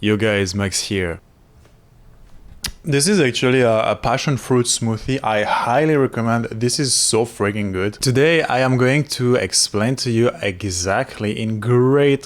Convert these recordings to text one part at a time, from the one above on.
Yo guys, Max here. This is actually a passion fruit smoothie. I highly recommend. This is so freaking good. Today I am going to explain to you exactly in great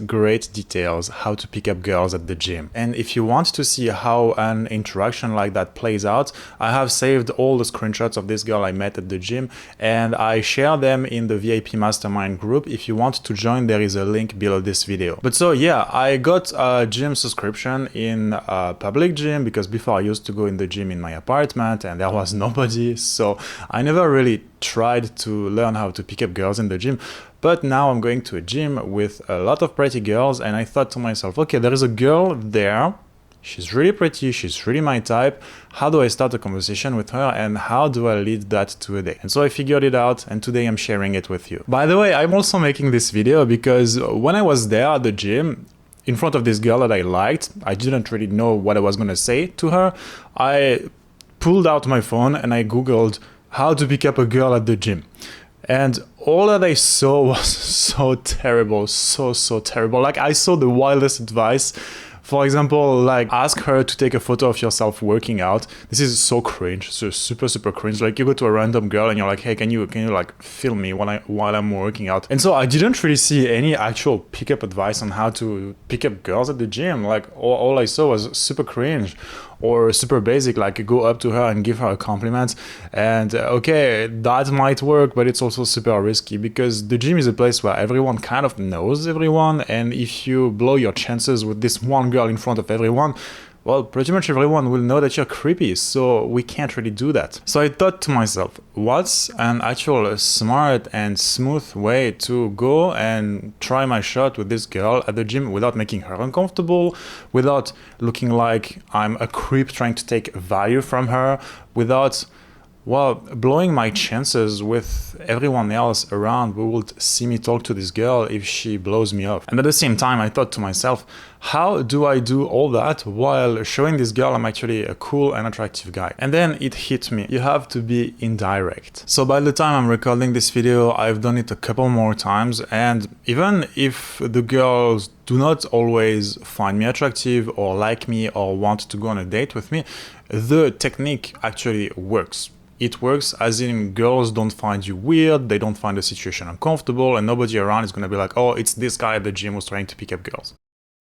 details how to pick up girls at the gym. And if you want to see how an interaction like that plays out, I have saved all the screenshots of this girl I met at the gym and I share them in the VIP Mastermind group. If you want to join, there is a link below this video. But so yeah, I got a gym subscription in a public gym because before I used to go in the gym in my apartment and there was nobody, so I never really tried to learn how to pick up girls in the gym. But now I'm going to a gym with a lot of pretty girls and I thought to myself, okay, there is a girl there, she's really pretty, she's really my type. How do I start a conversation with her and how do I lead that to a date? And so I figured it out and today I'm sharing it with you. By the way, I'm also making this video because when I was there at the gym, in front of this girl that I liked, I didn't really know what I was gonna say to her. I pulled out my phone and I googled how to pick up a girl at the gym. And all that I saw was so terrible, so terrible. Like I saw the wildest advice. For example, like ask her to take a photo of yourself working out. This is so cringe, so super cringe. Like you go to a random girl and you're like, hey, can you like film me while I'm working out? And so I didn't really see any actual pickup advice on how to pick up girls at the gym. Like all I saw was super cringe or super basic, like go up to her and give her a compliment. And okay, that might work, but it's also super risky because the gym is a place where everyone kind of knows everyone. And if you blow your chances with this one girl in front of everyone, well, pretty much everyone will know that you're creepy, so we can't really do that. So I thought to myself, what's an actual smart and smooth way to go and try my shot with this girl at the gym without making her uncomfortable, without looking like I'm a creep trying to take value from her, without, well, blowing my chances with everyone else around who would see me talk to this girl if she blows me off. And at the same time, I thought to myself, how do I do all that while showing this girl I'm actually a cool and attractive guy? And then it hit me. You have to be indirect. So by the time I'm recording this video, I've done it a couple more times. And even if the girls do not always find me attractive or like me or want to go on a date with me, the technique actually works. It works as in girls don't find you weird, they don't find the situation uncomfortable, and nobody around is gonna be like, oh, it's this guy at the gym who's trying to pick up girls.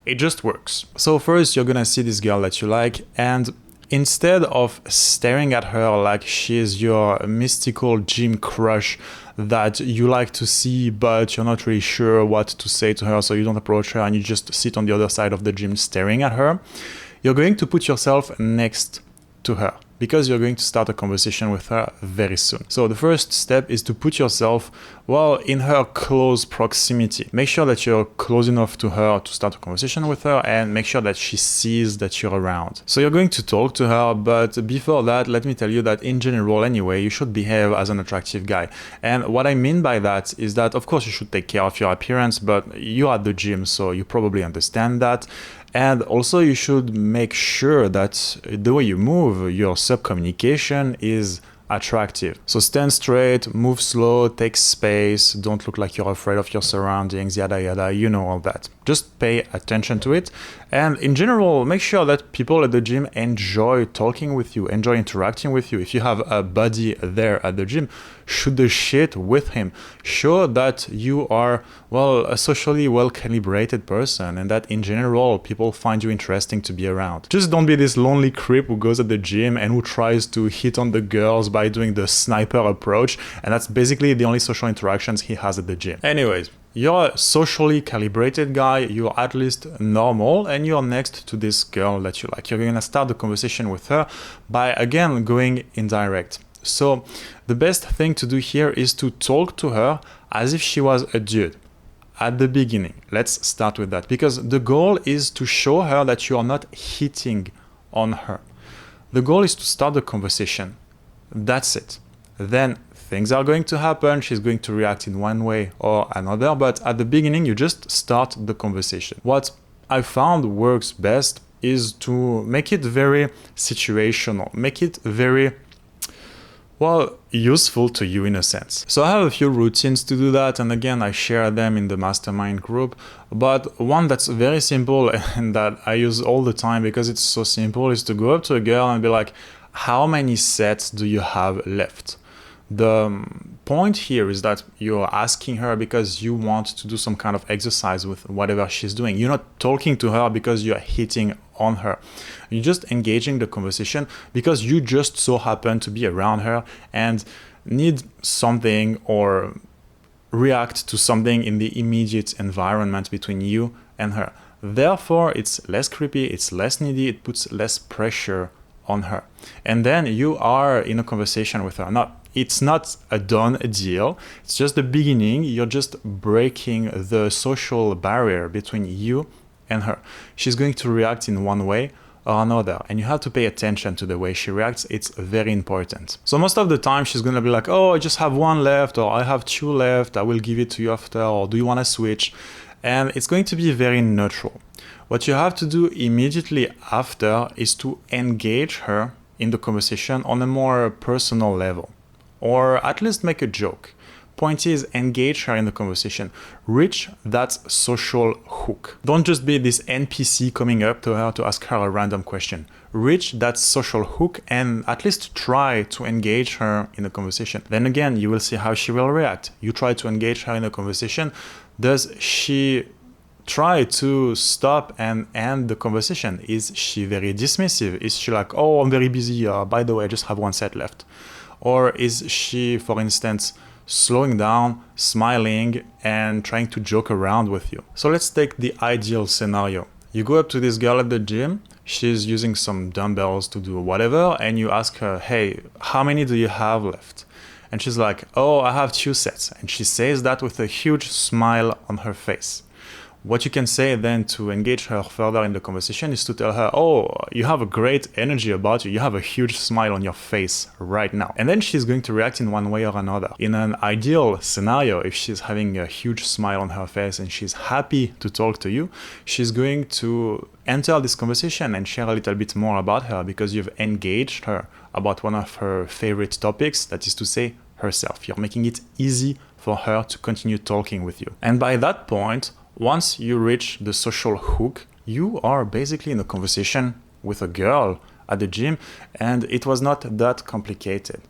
It just works. So first you're gonna see this girl that you like, and instead of staring at her like she's your mystical gym crush that you like to see but you're not really sure what to say to her, so you don't approach her and you just sit on the other side of the gym staring at her, you're going to put yourself next to her, because you're going to start a conversation with her very soon. So the first step is to put yourself, well, in her close proximity. Make sure that you're close enough to her to start a conversation with her and make sure that she sees that you're around. So you're going to talk to her, but before that, let me tell you that in general anyway, you should behave as an attractive guy. And what I mean by that is that, of course, you should take care of your appearance, but you're at the gym, so you probably understand that. And also you should make sure that the way you move, your subcommunication is attractive. So stand straight, move slow, take space, don't look like you're afraid of your surroundings, yada yada, you know all that. Just pay attention to it. And in general, make sure that people at the gym enjoy talking with you, enjoy interacting with you. If you have a buddy there at the gym, shoot the shit with him. Show that you are, well, a socially well-calibrated person and that in general, people find you interesting to be around. Just don't be this lonely creep who goes at the gym and who tries to hit on the girls by doing the sniper approach. And that's basically the only social interactions he has at the gym. Anyways, you're a socially calibrated guy, you're at least normal, and you're next to this girl that you like. You're gonna start the conversation with her by, again, going indirect. So the best thing to do here is to talk to her as if she was a dude at the beginning. Let's start with that, because the goal is to show her that you are not hitting on her. The goal is to start the conversation. That's it. Then things are going to happen, she's going to react in one way or another, but at the beginning you just start the conversation. What I found works best is to make it very situational, make it very, well, useful to you in a sense. So I have a few routines to do that, and again, I share them in the Mastermind group. But one that's very simple and that I use all the time because it's so simple is to go up to a girl and be like, how many sets do you have left? The point here is that you're asking her because you want to do some kind of exercise with whatever she's doing. You're not talking to her because you're hitting on her. You're just engaging the conversation because you just so happen to be around her and need something or react to something in the immediate environment between you and her. Therefore, it's less creepy, it's less needy, it puts less pressure on her. And then you are in a conversation with her. Now, it's not a done deal. It's just the beginning. You're just breaking the social barrier between you and her. She's going to react in one way or another, and you have to pay attention to the way she reacts. It's very important. So most of the time she's going to be like, oh, I just have one left, or I have two left, I will give it to you after, or do you want to switch? And it's going to be very neutral. What you have to do immediately after is to engage her in the conversation on a more personal level, or at least make a joke. Point is, engage her in the conversation. Reach that social hook. Don't just be this NPC coming up to her to ask her a random question. Reach that social hook and at least try to engage her in the conversation. Then again, you will see how she will react. You try to engage her in the conversation. Does she try to stop and end the conversation? Is she very dismissive? Is she like, oh, I'm very busy, by the way, I just have one set left? Or is she, for instance, slowing down, smiling, and trying to joke around with you? So let's take the ideal scenario. You go up to this girl at the gym, she's using some dumbbells to do whatever, and you ask her, hey, how many do you have left? And she's like, oh, I have 2 sets. And she says that with a huge smile on her face. What you can say then to engage her further in the conversation is to tell her, oh, you have a great energy about you. You have a huge smile on your face right now. And then she's going to react in one way or another. In an ideal scenario, if she's having a huge smile on her face and she's happy to talk to you, she's going to enter this conversation and share a little bit more about her because you've engaged her about one of her favorite topics, that is to say, herself. You're making it easy for her to continue talking with you. And by that point, once you reach the social hook, you are basically in a conversation with a girl at the gym, and it was not that complicated.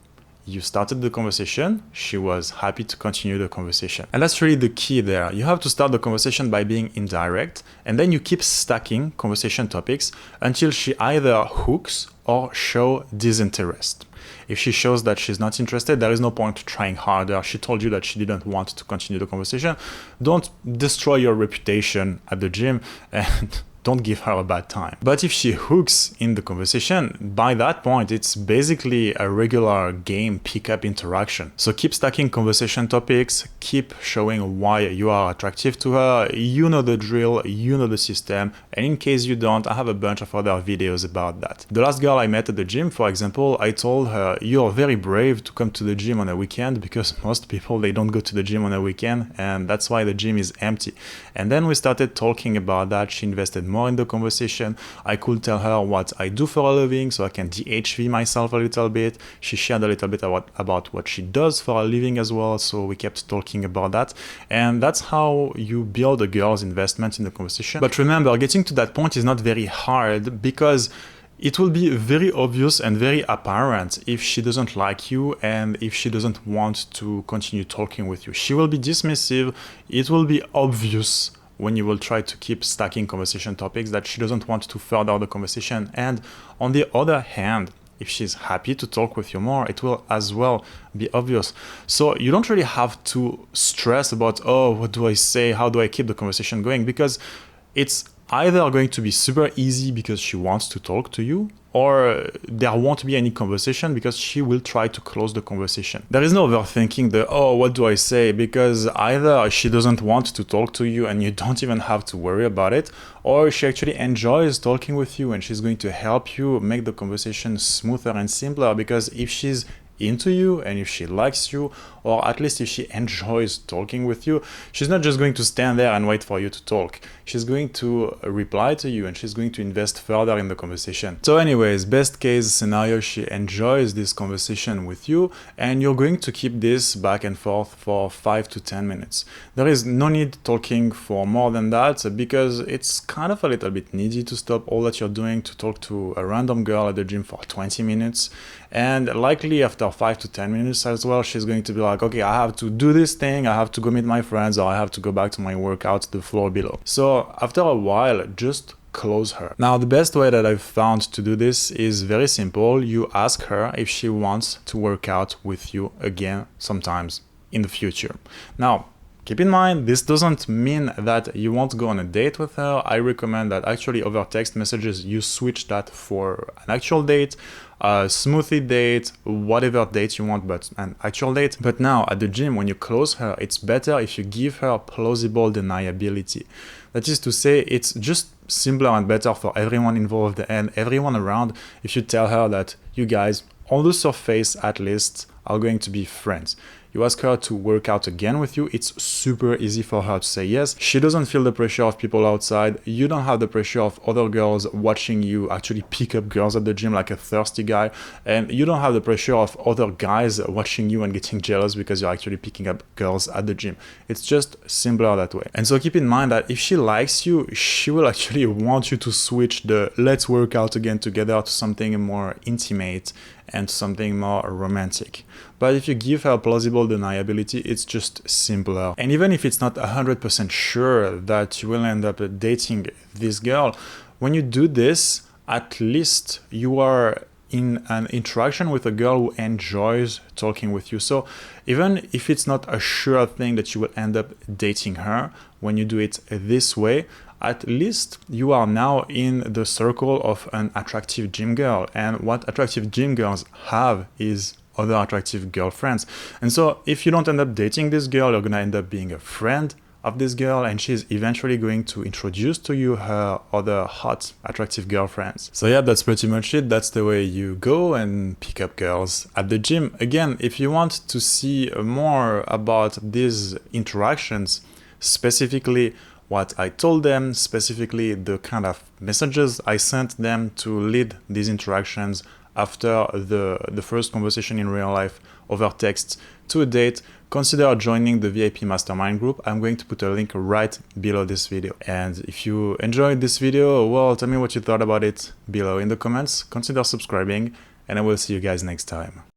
You started the conversation, she was happy to continue the conversation. And that's really the key there. You have to start the conversation by being indirect, and then you keep stacking conversation topics until she either hooks or show disinterest. If she shows that she's not interested, there is no point trying harder. She told you that she didn't want to continue the conversation. Don't destroy your reputation at the gym and don't give her a bad time. But if she hooks in the conversation, by that point, it's basically a regular game pickup interaction. So keep stacking conversation topics, keep showing why you are attractive to her. You know the drill, you know the system. And in case you don't, I have a bunch of other videos about that. The last girl I met at the gym, for example, I told her, you're very brave to come to the gym on a weekend because most people, they don't go to the gym on a weekend, and that's why the gym is empty. And then we started talking about that. She invested more in the conversation. I could tell her what I do for a living so I can DHV myself a little bit. She shared a little bit about what she does for a living as well, so we kept talking about that. And that's how you build a girl's investment in the conversation. But remember, getting to that point is not very hard because it will be very obvious and very apparent if she doesn't like you and if she doesn't want to continue talking with you. She will be dismissive. It will be obvious when you will try to keep stacking conversation topics that she doesn't want to further the conversation. And on the other hand, if she's happy to talk with you more, it will as well be obvious. So you don't really have to stress about, oh, what do I say? How do I keep the conversation going? Because it's either going to be super easy because she wants to talk to you, or there won't be any conversation because she will try to close the conversation. There is no overthinking the, oh, what do I say? Because either she doesn't want to talk to you and you don't even have to worry about it, or she actually enjoys talking with you and she's going to help you make the conversation smoother and simpler, because if she's into you and if she likes you, or at least if she enjoys talking with you, she's not just going to stand there and wait for you to talk. She's going to reply to you and she's going to invest further in the conversation. So anyways, best case scenario, she enjoys this conversation with you and you're going to keep this back and forth for 5 to 10 minutes. There is no need talking for more than that because it's kind of a little bit needy to stop all that you're doing to talk to a random girl at the gym for 20 minutes. And likely after 5 to 10 minutes as well, she's going to be like, okay, I have to do this thing, I have to go meet my friends, or I have to go back to my workout, the floor below. So after a while, just close her. Now, the best way that I've found to do this is very simple. You ask her if she wants to work out with you again sometimes in the future. Now, keep in mind, this doesn't mean that you won't go on a date with her. I recommend that actually over text messages, you switch that for an actual date, a smoothie date, whatever date you want, but an actual date. But now at the gym, when you close her, it's better if you give her plausible deniability. That is to say, it's just simpler and better for everyone involved and everyone around if you tell her that you guys, on the surface at least, are going to be friends. You ask her to work out again with you, it's super easy for her to say yes. She doesn't feel the pressure of people outside. You don't have the pressure of other girls watching you actually pick up girls at the gym like a thirsty guy. And you don't have the pressure of other guys watching you and getting jealous because you're actually picking up girls at the gym. It's just simpler that way. And so keep in mind that if she likes you, she will actually want you to switch the let's work out again together to something more intimate and something more romantic. But if you give her plausible deniability, it's just simpler. And even if it's not 100% sure that you will end up dating this girl, when you do this, at least you are in an interaction with a girl who enjoys talking with you. So even if it's not a sure thing that you will end up dating her, when you do it this way, at least you are now in the circle of an attractive gym girl. And what attractive gym girls have is other attractive girlfriends. And so if you don't end up dating this girl, you're gonna end up being a friend of this girl and she's eventually going to introduce to you her other hot, attractive girlfriends. So yeah, that's pretty much it. That's the way you go and pick up girls at the gym. Again, if you want to see more about these interactions, specifically what I told them, specifically the kind of messages I sent them to lead these interactions after the first conversation in real life over text to a date, consider joining the VIP Mastermind Group. I'm going to put a link right below this video. And if you enjoyed this video, well, tell me what you thought about it below in the comments. Consider subscribing, and I will see you guys next time.